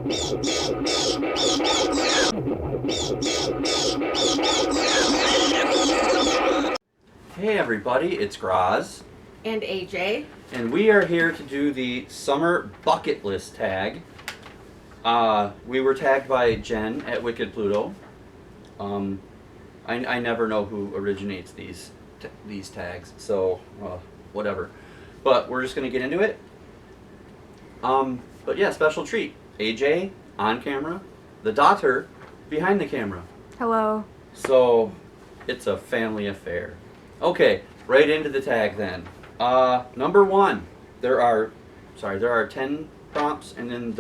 Hey everybody, it's Graz, And AJ. and we are here to do the summer bucket list tag. We were tagged by Jen at Wicked Pluto. I never know who originates these tags, so whatever. But we're just gonna get into it. But yeah, special treat. AJ on camera, the daughter behind the camera. Hello. So it's a family affair. Okay, right into the tag then. Number one, there are 10 prompts, and then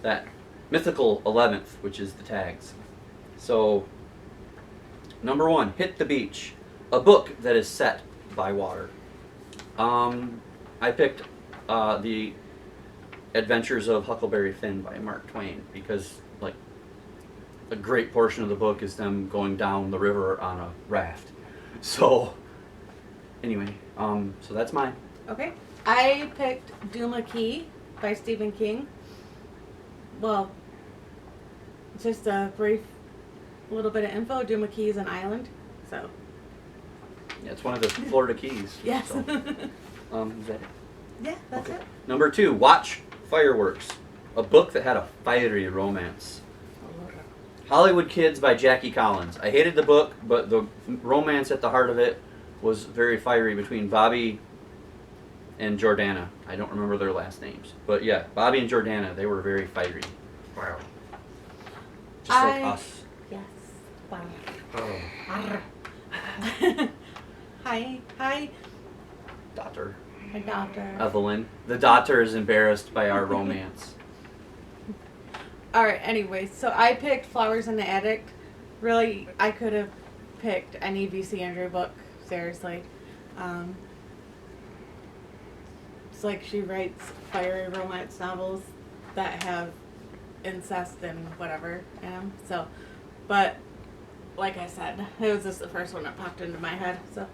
that mythical 11th, which is the tags. So number one, Hit the Beach, a book that is set by water. I picked The Adventures of Huckleberry Finn by Mark Twain because like a great portion of the book is them going down the river on a raft. So anyway, so that's mine. Okay. I picked Duma Key by Stephen King. Well, just a brief little bit of info. Duma Key is an island, so. Yeah, it's one of the Florida Keys. Yes. So, is that it? Yeah, that's Okay. it. Number two, Watch Fireworks, a book that had a fiery romance. Hollywood Kids by Jackie Collins. I hated the book, but the romance at the heart of it was very fiery between Bobby and Jordana. I don't remember their last names. But yeah, Bobby and Jordana, they were very fiery. Wow. Just like us. Yes. Wow. Oh. Hi, Daughter. my daughter. Evelyn. The daughter is embarrassed by our romance. Alright, anyway, so I picked Flowers in the Attic. Really, I could have picked any V.C. Andrew book, seriously. It's like she writes fiery romance novels that have incest and whatever in them. So, but, like I said, it was just the first one that popped into my head, so.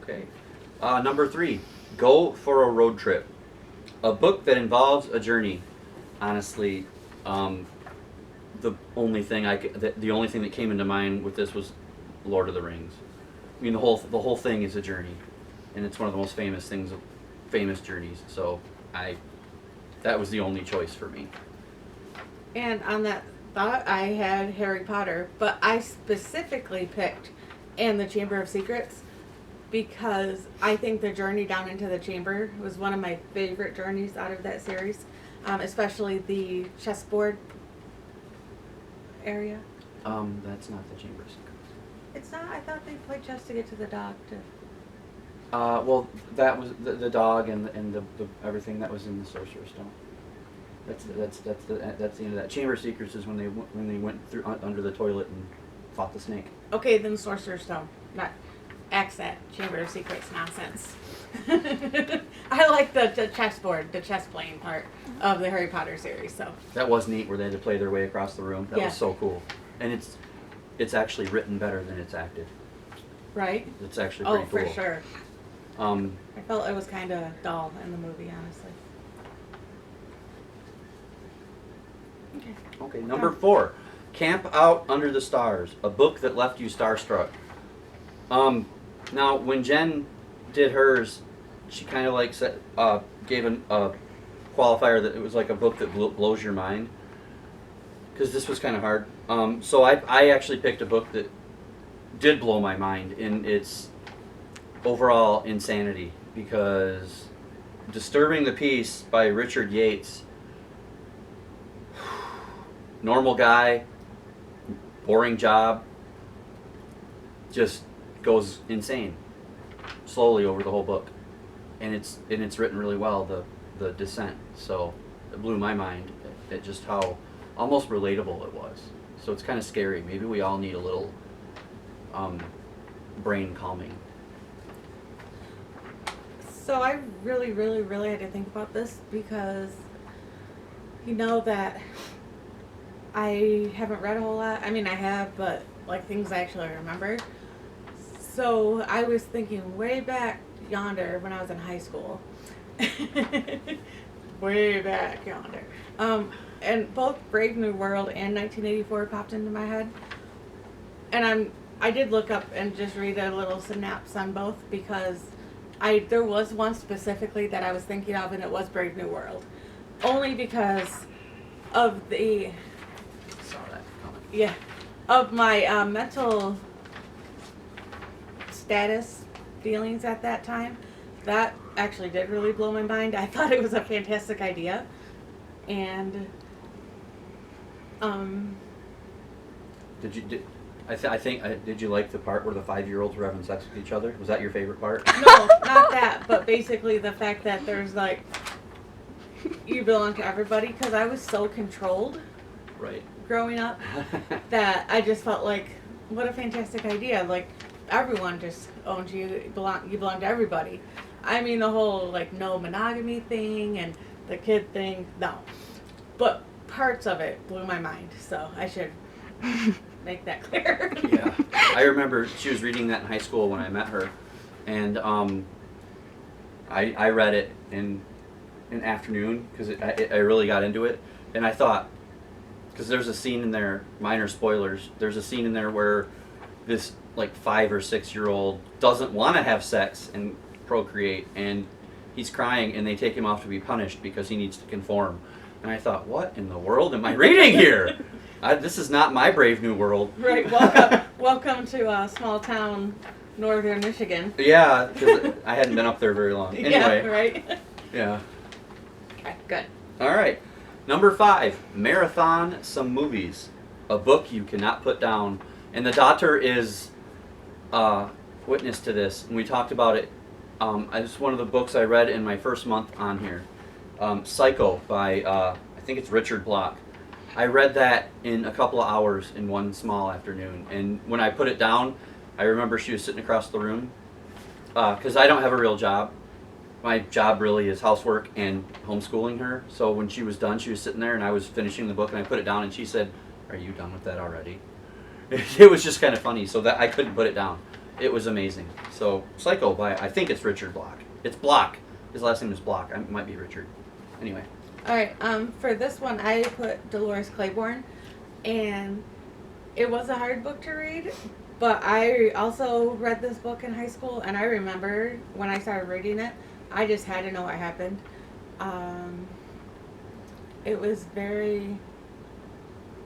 Okay. Number three, Go for a Road Trip, a book that involves a journey. Honestly, the only thing that came into mind with this was Lord of the Rings. I mean, the whole thing is a journey, and it's one of the most famous journeys. So that was the only choice for me. And on that thought, I had Harry Potter, but I specifically picked And the Chamber of Secrets because I think the journey down into the chamber was one of my favorite journeys out of that series, especially the chessboard area. That's not the Chamber of Secrets. It's not. I thought they played chess to get to the doctor. Well, that was the dog and the everything that was in the Sorcerer's Stone. That's the end of that. Chamber of Secrets is when they went through under the toilet and fought the snake. Okay, then Sorcerer's Stone. Not accent. Chamber of Secrets nonsense. I like the chessboard, the chess playing part of the Harry Potter series. So That was neat, where they had to play their way across the room. That Yeah. was so cool, and it's actually written better than it's acted. right? It's actually Oh, pretty cool. for sure. Um, I felt it was kind of dull in the movie, honestly. okay, number 4, Camp Out Under the Stars, a book that left you starstruck. Now when Jen did hers, she kind of like gave a qualifier that it was like a book that blows your mind, because this was kind of hard. So I actually picked a book that did blow my mind in its overall insanity, because Disturbing the Peace by Richard Yates, normal guy, boring job, just goes insane slowly over the whole book, and it's written really well, the descent. So it blew my mind at just how almost relatable it was. So it's kind of scary. Maybe we all need a little brain calming. So I really, really, really had to think about this because you know that I haven't read a whole lot. I mean, I have, but like things I actually remember. So I was thinking way back yonder when I was in high school, way back yonder. And both Brave New World and 1984 popped into my head. And I did look up and just read a little synapse on both because there was one specifically that I was thinking of, and it was Brave New World. Only because of the Saw that coming. yeah, of my mental status feelings at that time. That actually did really blow my mind. I thought it was a fantastic idea, and Did you like the part where the 5-year-olds were having sex with each other? Was that your favorite part? no, not that, but basically the fact that there's like you belong to everybody, because I was so controlled Right. growing up that I just felt like, what a fantastic idea. Like, everyone just owns you. You belong to everybody. I mean, the whole, like, no monogamy thing and the kid thing, no. But parts of it blew my mind, so I should make that clear. Yeah. I remember she was reading that in high school when I met her, and I read it in an afternoon because I really got into it, and I thought, because there's a scene in there, minor spoilers, there's a scene in there where this like 5 or 6-year-old doesn't want to have sex and procreate, and he's crying, and they take him off to be punished because he needs to conform. And I thought, what in the world am I reading here? This is not my Brave New World. Right, welcome to small town northern Michigan. Yeah, because I hadn't been up there very long. Anyway. Yeah, right? Yeah. Okay, good. All right. Number 5, marathon some movies. A book you cannot put down. And the daughter is witness to this. And we talked about it. It's one of the books I read in my first month on here. Psycho by, I think it's Richard Block. I read that in a couple of hours in one small afternoon. And when I put it down, I remember she was sitting across the room. Because I don't have a real job. My job really is housework and homeschooling her. So when she was done, she was sitting there and I was finishing the book and I put it down and she said, "Are you done with that already?" It was just kind of funny, so that I couldn't put it down. It was amazing. So Psycho by, I think it's Richard Block. It's Block. His last name is Block. It might be Richard. Anyway. All right, for this one, I put Dolores Claiborne, and it was a hard book to read, but I also read this book in high school, and I remember when I started reading it, I just had to know what happened. It was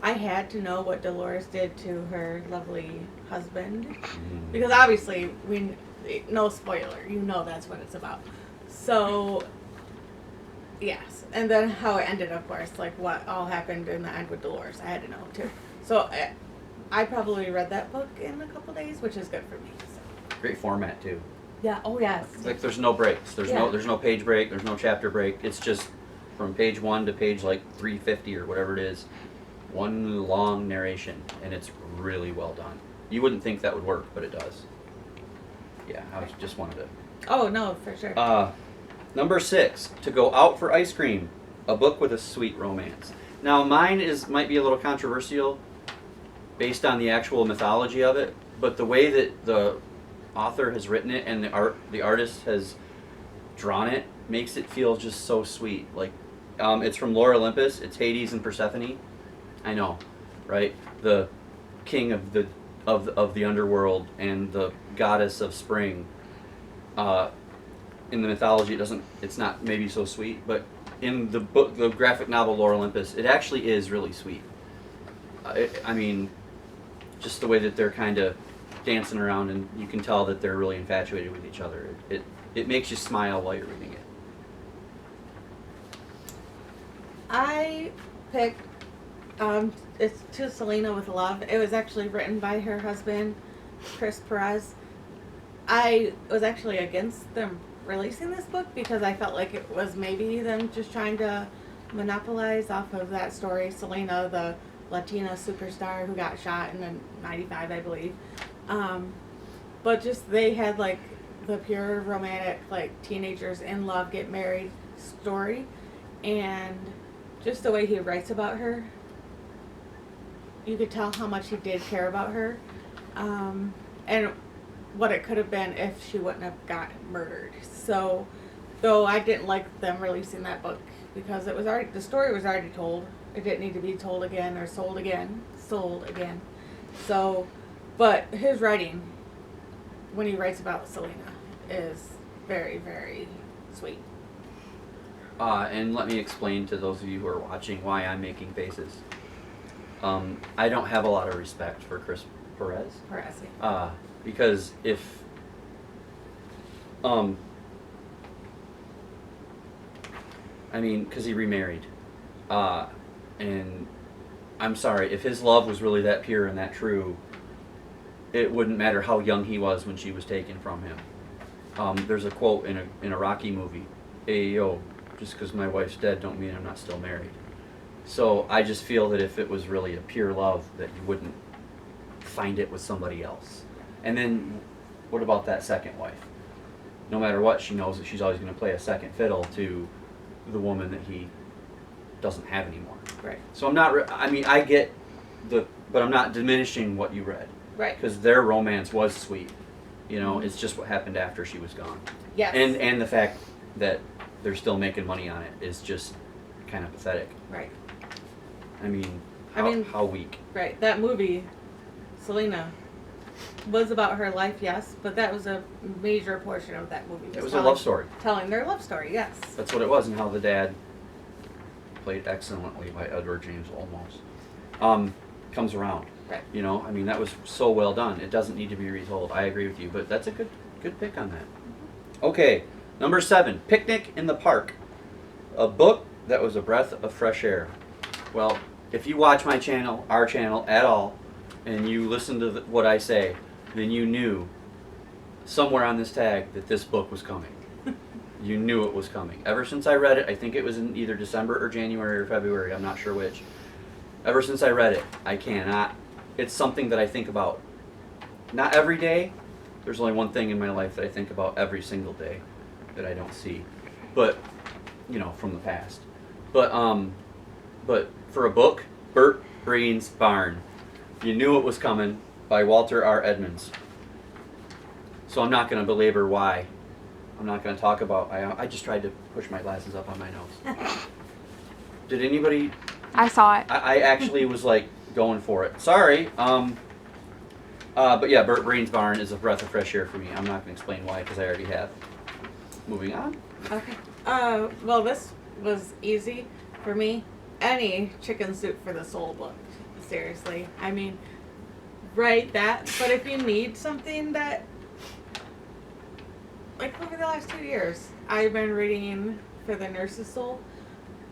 I had to know what Dolores did to her lovely husband, because obviously, no spoiler, you know that's what it's about. So, yes, and then how it ended, of course, like what all happened in the end with Dolores, I had to know too. So, I probably read that book in a couple days, which is good for me. So. Great format too. Yeah. Oh yes. It's like there's no breaks. There's no page break. There's no chapter break. It's just from page 1 to page like 350 or whatever it is, one long narration, and it's really well done. You wouldn't think that would work, but it does. Yeah, just wanted to. Oh no, for sure. Number 6, To Go Out for Ice Cream, a book with a sweet romance. Now mine might be a little controversial, based on the actual mythology of it, but the way that the author has written it and the artist has drawn it makes it feel just so sweet. Like, it's from Lore Olympus. It's Hades and Persephone. I know, right? The king of the underworld and the goddess of spring. In the mythology, it's not maybe so sweet, but in the book, the graphic novel Lore Olympus, it actually is really sweet. I mean, just the way that they're kind of dancing around, and you can tell that they're really infatuated with each other. It makes you smile while you're reading it. I picked it's To Selena with Love. It was actually written by her husband, Chris Perez. I was actually against them releasing this book because I felt like it was maybe them just trying to monopolize off of that story. Selena, the Latina superstar who got shot in '95, I believe. But just they had like the pure romantic, like teenagers in love get married story, and just the way he writes about her, you could tell how much he did care about her, and what it could have been if she wouldn't have got murdered. So, though I didn't like them releasing that book because the story was already told. It didn't need to be told again or sold again. So, but his writing, when he writes about Selena, is very, very sweet. And let me explain to those of you who are watching why I'm making faces. I don't have a lot of respect for Chris Perez. Because if because he remarried, and I'm sorry, if his love was really that pure and that true, it wouldn't matter how young he was when she was taken from him. There's a quote in a Rocky movie, "Ayo, just because my wife's dead don't mean I'm not still married." So I just feel that if it was really a pure love, that you wouldn't find it with somebody else. And then, what about that second wife? No matter what, she knows that she's always going to play a second fiddle to the woman that he doesn't have anymore. Right. So I'm not. I get but I'm not diminishing what you read. Right. Because their romance was sweet. It's just what happened after she was gone. Yes. And the fact that they're still making money on it is just kind of pathetic. Right. How weak. Right. That movie, Selena, was about her life, yes, but that was a major portion of that movie. It was a love story. Telling their love story, yes. That's what it was, and how the dad, played excellently by Edward James Olmos, comes around. Right. That was so well done. It doesn't need to be retold. I agree with you, but that's a good pick on that. Okay, number 7, Picnic in the Park. A book that was a breath of fresh air. Well, if you watch my channel, our channel, at all, and you listen to what I say, then you knew somewhere on this tag that this book was coming. You knew it was coming. Ever since I read it, I think it was in either December or January or February, I'm not sure which. Ever since I read it, it's something that I think about. Not every day. There's only one thing in my life that I think about every single day that I don't see. But, from the past. But for a book, Bert Breen's Barn. You Knew It Was Coming by Walter R. Edmonds. So I'm not going to belabor why. I'm not going to talk about. I just tried to push my glasses up on my nose. Did anybody? I saw it. I actually was going for it. Sorry. But yeah, Bert Breen's Barn is a breath of fresh air for me. I'm not going to explain why because I already have. Moving on. Okay. Well, this was easy for me. Any Chicken Soup for the Soul book. Seriously. Write that. But if you need something that, over the last 2 years, I've been reading For the Nurse's Soul.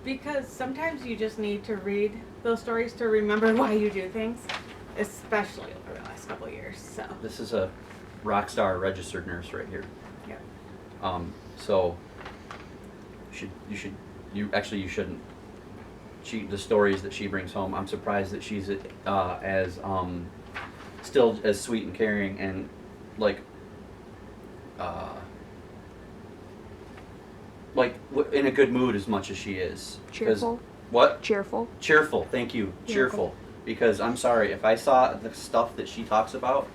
Because sometimes you just need to read those stories to remember why you do things. Especially over the last couple of years. So. This is a rock star registered nurse right here. Yeah. So you shouldn't. The stories that she brings home, I'm surprised that she's as still as sweet and caring and in a good mood as much as she is. 'Cause- Cheerful. What? Cheerful. Cheerful. Thank you. Cheerful. Because I'm sorry, if I saw the stuff that she talks about,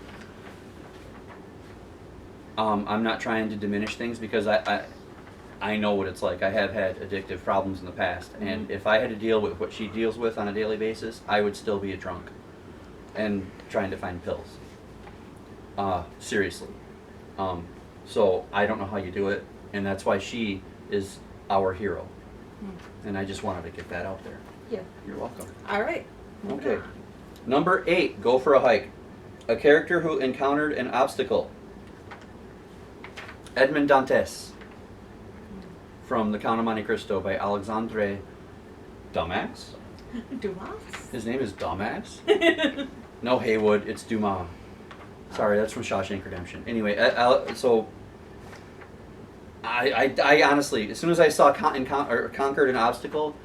I'm not trying to diminish things because I know what it's like. I have had addictive problems in the past, and if I had to deal with what she deals with on a daily basis, I would still be a drunk and trying to find pills. Seriously. So I don't know how you do it, and that's why she is our hero. And I just wanted to get that out there. Yeah. You're welcome. All right. Okay. Number 8, Go for a Hike. A character who encountered an obstacle. Edmond Dantes. From The Count of Monte Cristo by Alexandre Dumas. Dumas? His name is Dumas? No, Haywood, it's Dumas. Sorry, that's from Shawshank Redemption. Anyway, so I honestly, as soon as I saw conquered an obstacle,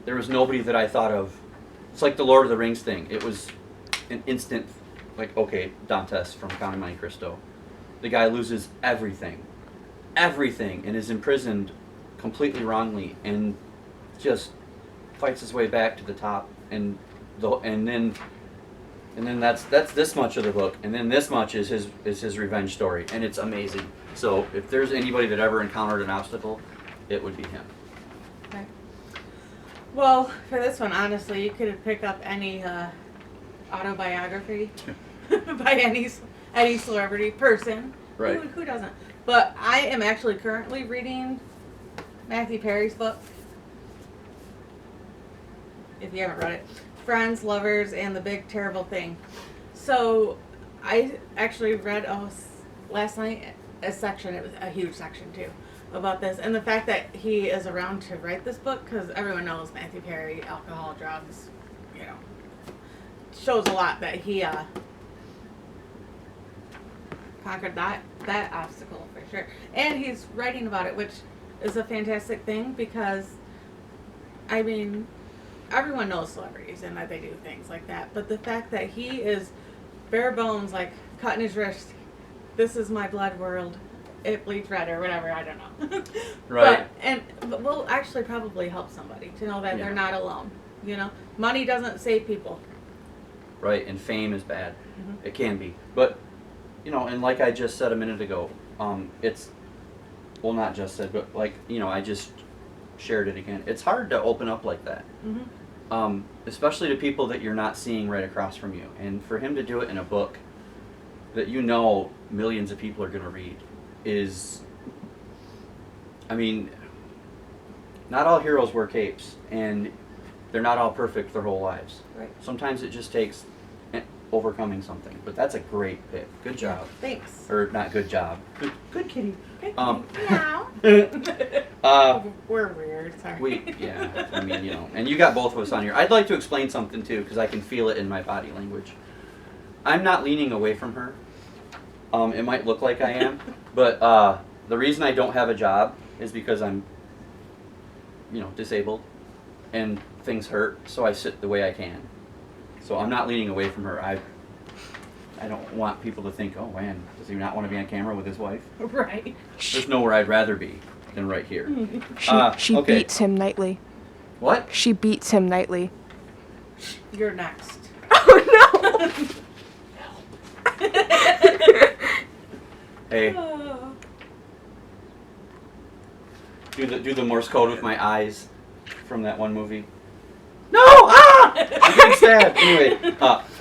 there was nobody that I thought of. It's like the Lord of the Rings thing. It was an instant, okay, Dantes from Count of Monte Cristo. The guy loses everything, and is imprisoned completely wrongly, and just fights his way back to the top, and then that's this much of the book, and then this much is his revenge story, and it's amazing. So if there's anybody that ever encountered an obstacle, it would be him. Okay. Well, for this one, honestly, you could pick up any autobiography by any celebrity person. Right. Who doesn't? But I am actually currently reading Matthew Perry's book. If you haven't read it, Friends, Lovers, and the Big Terrible Thing. So I actually read last night a section. It was a huge section too about this, and the fact that he is around to write this book, because everyone knows Matthew Perry, alcohol, drugs, you know, shows a lot that he conquered that obstacle for sure. And he's writing about it, which is a fantastic thing because, I mean, everyone knows celebrities and that they do things like that, but the fact that he is bare bones, like cutting his wrist, this is my blood world, it bleeds red or whatever, I don't know. Right. But will actually probably help somebody to know that Yeah. they're not alone. You know, money doesn't save people. Right, and fame is bad. Mhm. It can be. But, you know, and like I just said a minute ago, it's, well, not just said, but like, you know, I just shared it again. It's hard to open up like that. Mm-hmm. Especially to people that you're not seeing right across from you. And for him to do it in a book that you know millions of people are going to read is, I mean, not all heroes wear capes, and they're not all perfect their whole lives. Right. Sometimes it just takes overcoming something. But that's a great pick. Good job. Thanks. Or not good job. Good kitty. Meow. We're weird. Sorry. Yeah, I mean, you know, and you got both of us on here. I'd like to explain something too, because I can feel it in my body language. I'm not leaning away from her. It might look like I am, but the reason I don't have a job is because I'm, you know, disabled, and things hurt, so I sit the way I can. So I'm not leaning away from her. I don't want people to think, oh man, does he not want to be on camera with his wife? Right. There's nowhere I'd rather be than right here. She okay. beats him nightly. What? She beats him nightly. You're next. Oh no! Hey, Oh. do the Morse code with my eyes from that one movie. No! Ah! I'm getting stabbed. Anyway,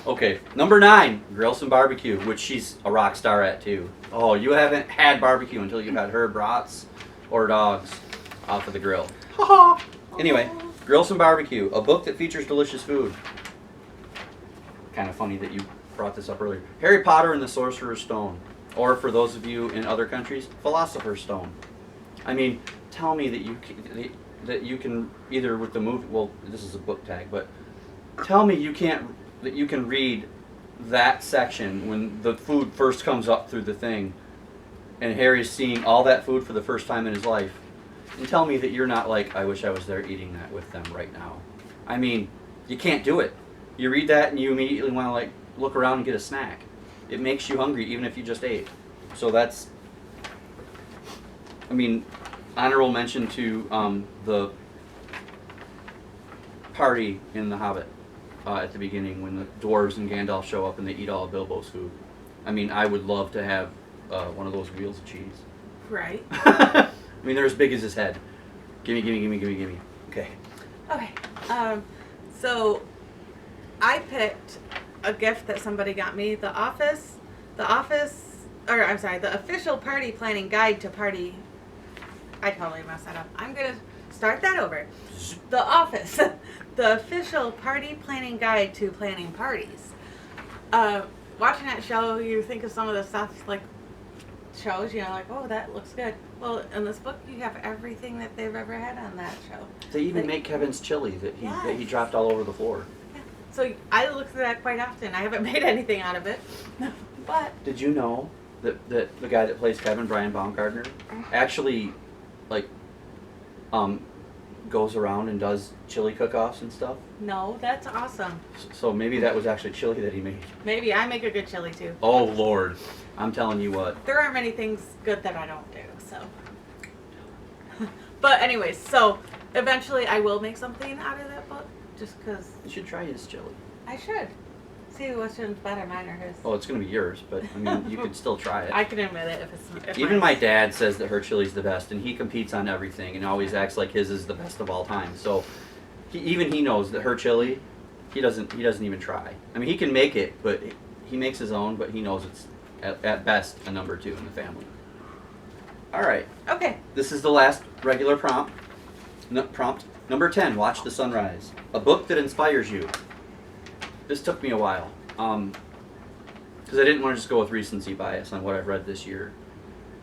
okay. Number 9, grill some barbecue, which she's a rock star at too. Oh, you haven't had barbecue until you've had her brats or dogs off of the grill. Anyway, grill some barbecue, a book that features delicious food. Kind of funny that you brought this up earlier. Harry Potter and the Sorcerer's Stone, or for those of you in other countries, Philosopher's Stone. I mean, tell me that you can either with the movie. Well, this is a book tag, but tell me that you can read that section when the food first comes up through the thing, and Harry's seeing all that food for the first time in his life, and tell me that you're not like, I wish I was there eating that with them right now. I mean, you can't do it. You read that and you immediately want to like look around and get a snack. It makes you hungry even if you just ate. So that's, I mean, honorable mention to the party in The Hobbit at the beginning when the dwarves and Gandalf show up and they eat all of Bilbo's food. I mean, I would love to have one of those wheels of cheese. Right. I mean, they're as big as his head. Gimme. Okay. Okay. So I picked a gift that somebody got me. The official party planning guide to party. I totally messed that up. I'm gonna start that over. The Office, the official party planning guide to planning parties. Watching that show, you think of some of the stuff like shows, you know, like, oh, that looks good. Well, in this book, you have everything that they've ever had on that show. They even Like- make Kevin's chili that he Yes. dropped all over the floor. So I look through that quite often. I haven't made anything out of it, but Did you know that the guy that plays Kevin, Brian Baumgartner, actually like goes around and does chili cook-offs and stuff? no, that's awesome. So maybe that was actually chili that he made. Maybe I make a good chili too. Oh Lord, I'm telling you what. There aren't many things good that I don't do, so. But anyways, so eventually I will make something out of that book, just because You should try his chili. I should. See which one's better, mine or his. Oh, it's gonna be yours, but I mean, you could still try it. I can admit it if Even my mine's- dad says that her chili's the best, and he competes on everything and always acts like his is the best of all time. So he knows that her chili, he doesn't even try. I mean, he can make it, but he makes his own, but he knows it's at best a number 2 in the family. All right, Okay. this is the last regular prompt. Prompt number 10, watch the sunrise. A book that inspires you. This took me a while, because I didn't want to just go with recency bias on what I've read this year.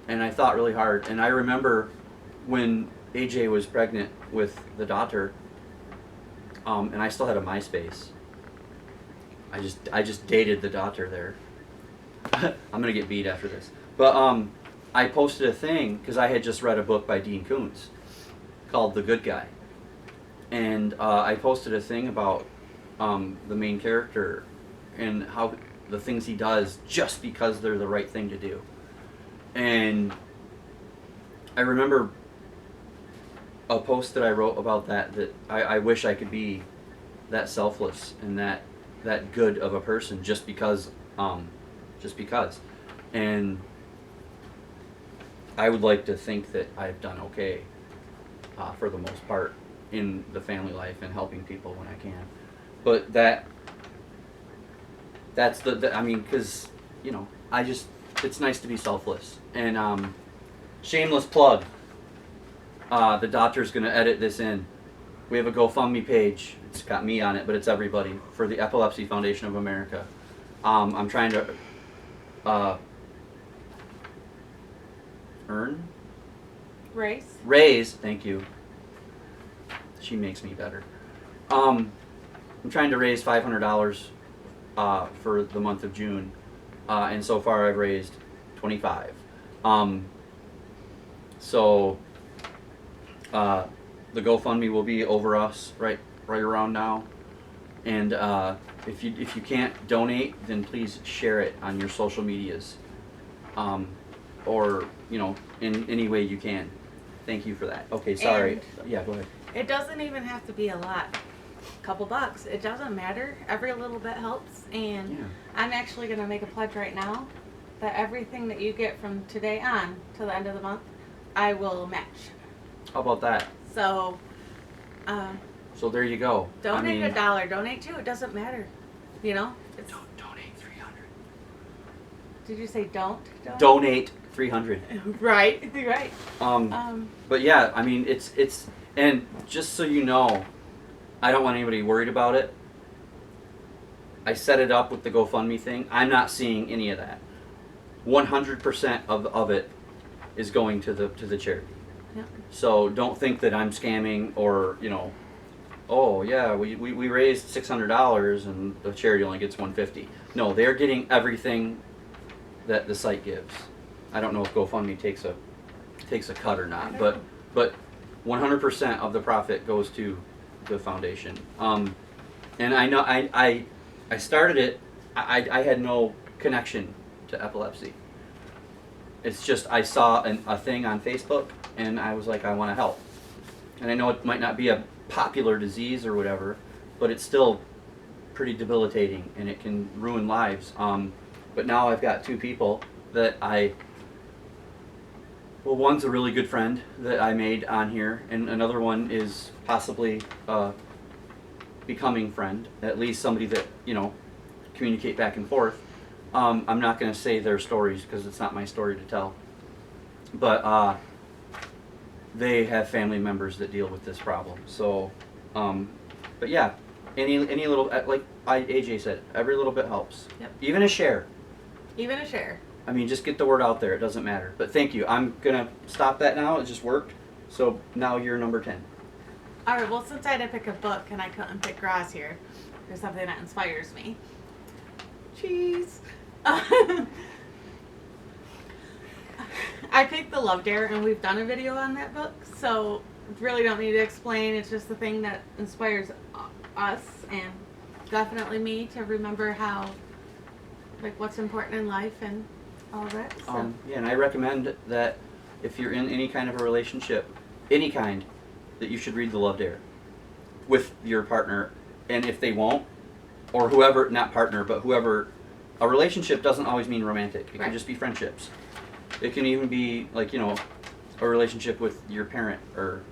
And I thought really hard, and I remember when AJ was pregnant with the daughter, and I still had a MySpace. I just dated the daughter there. I'm gonna get beat after this. But I posted a thing because I had just read a book by Dean Koontz called The Good Guy, and I posted a thing about the main character and how the things he does just because they're the right thing to do. And I remember a post that I wrote about that I wish I could be that selfless and that good of a person just because. And I would like to think that I've done okay for the most part in the family life and helping people when I can. But that's the I mean, because, you know, it's nice to be selfless. And shameless plug, the doctor's going to edit this in. We have a GoFundMe page. It's got me on it, but it's everybody, for the Epilepsy Foundation of America. I'm trying to raise, thank you. She makes me better. I'm trying to raise $500 for the month of June, and so far I've raised $25. So the GoFundMe will be over us right around now, and if you can't donate, then please share it on your social medias, or you know, in any way you can. Thank you for that. Okay, sorry. Yeah, go ahead. It doesn't even have to be a lot. Couple bucks. It doesn't matter. Every little bit helps. And Yeah. I'm actually going to make a pledge right now that everything that you get from today on to the end of the month, I will match. How about that? So, So there you go. donate $1, donate $2. It doesn't matter. You know? It's, Don't donate 300. did you say don't? Donate 300. Right. Right. But yeah, I mean, it's and just so you know, I don't want anybody worried about it. I set it up with the GoFundMe thing. I'm not seeing any of that. 100% of it is going to the charity. Yep. So don't think that I'm scamming or, you know, oh yeah, we raised $600 and the charity only gets $150. No, they're getting everything that the site gives. I don't know if GoFundMe takes a cut or not, but 100% of the profit goes to the foundation. And I know I started it. I had no connection to epilepsy. It's just I saw a thing on Facebook and I was like, I want to help. And I know it might not be a popular disease or whatever, but it's still pretty debilitating and it can ruin lives. But now I've got 2 people that well, one's a really good friend that I made on here, and another one is possibly a becoming friend, at least somebody that, you know, communicate back and forth. I'm not going to say their stories because it's not my story to tell. But they have family members that deal with this problem. So, but yeah, any little, like AJ said, every little bit helps. Yep. Even a share. Even a share. I mean, just get the word out there. It doesn't matter. But thank you. I'm going to stop that now. It just worked. So now you're number 10. All right. Well, since I didn't pick a book and I couldn't pick grass here, there's something that inspires me. Cheese. I picked The Love Dare, and we've done a video on that book, so really don't need to explain. It's just the thing that inspires us and definitely me to remember how, like, what's important in life and all that. So. Yeah, and I recommend that if you're in any kind of a relationship, any kind, that you should read The Love Dare with your partner. And if they won't, or whoever, not partner, but whoever, a relationship doesn't always mean romantic. It Right. can just be friendships. It can even be, like, you know, a relationship with your parent or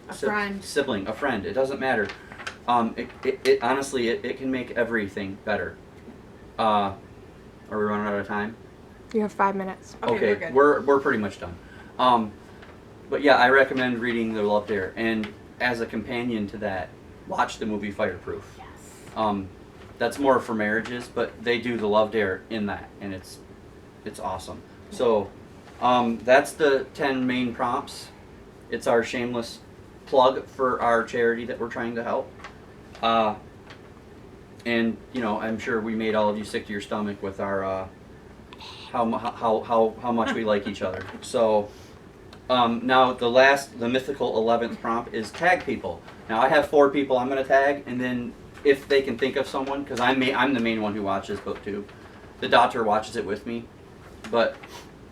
A friend. sibling, a friend. It doesn't matter. It honestly, it can make everything better. Are we running out of time? You have 5 minutes. Okay, we're good. we're pretty much done. But yeah, I recommend reading The Love Dare, and as a companion to that, watch the movie Fireproof. Yes. That's more for marriages, but they do The Love Dare in that, and it's awesome. So that's the 10 main prompts. It's our shameless plug for our charity that we're trying to help. And you know, I'm sure we made all of you sick to your stomach with our how much we like each other. So now the mythical 11th prompt is tag people. Now I have 4 people I'm going to tag, and then if they can think of someone, because I'm the main one who watches BookTube. The doctor watches it with me, but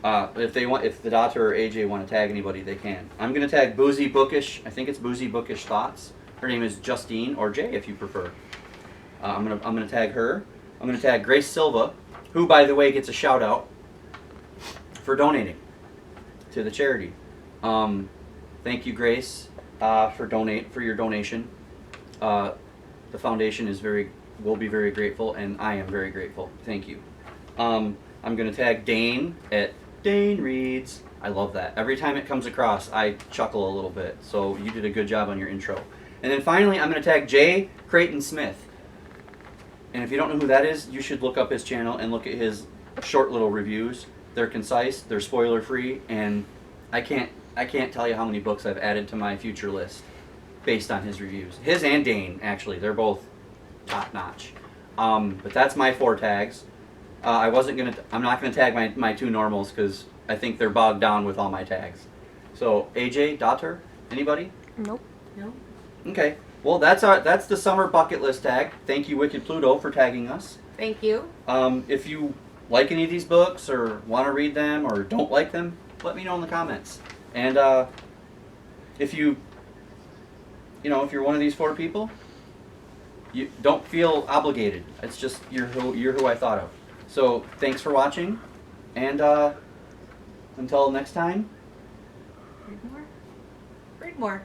if the doctor or AJ want to tag anybody, they can. I'm going to tag Boozy Bookish. I think it's Boozy Bookish Thoughts. Her name is Justine, or Jay if you prefer. I'm gonna tag her. I'm gonna tag Grace Silva, who, by the way, gets a shout out for donating to the charity. Thank you, Grace, for your donation. The foundation will be very grateful, and I am very grateful. Thank you. I'm gonna tag Dane at Dane Reads. I love that. Every time it comes across, I chuckle a little bit. So you did a good job on your intro. And then finally, I'm gonna tag Jay Creighton Smith. And if you don't know who that is, you should look up his channel and look at his short little reviews. They're concise, they're spoiler free, and I can't tell you how many books I've added to my future list based on his reviews. His and Dane, actually, they're both top notch. But that's my 4 tags. I'm not gonna tag my 2 normals because I think they're bogged down with all my tags. So AJ, daughter, anybody? Nope. No. Okay. Well, that's the summer bucket list tag. Thank you, Wicked Pluto, for tagging us. Thank you. If you like any of these books or want to read them or don't like them, let me know in the comments. And if you're one of these 4 people, you don't feel obligated. It's just you're who I thought of. So thanks for watching, and until next time. Read more. Read more.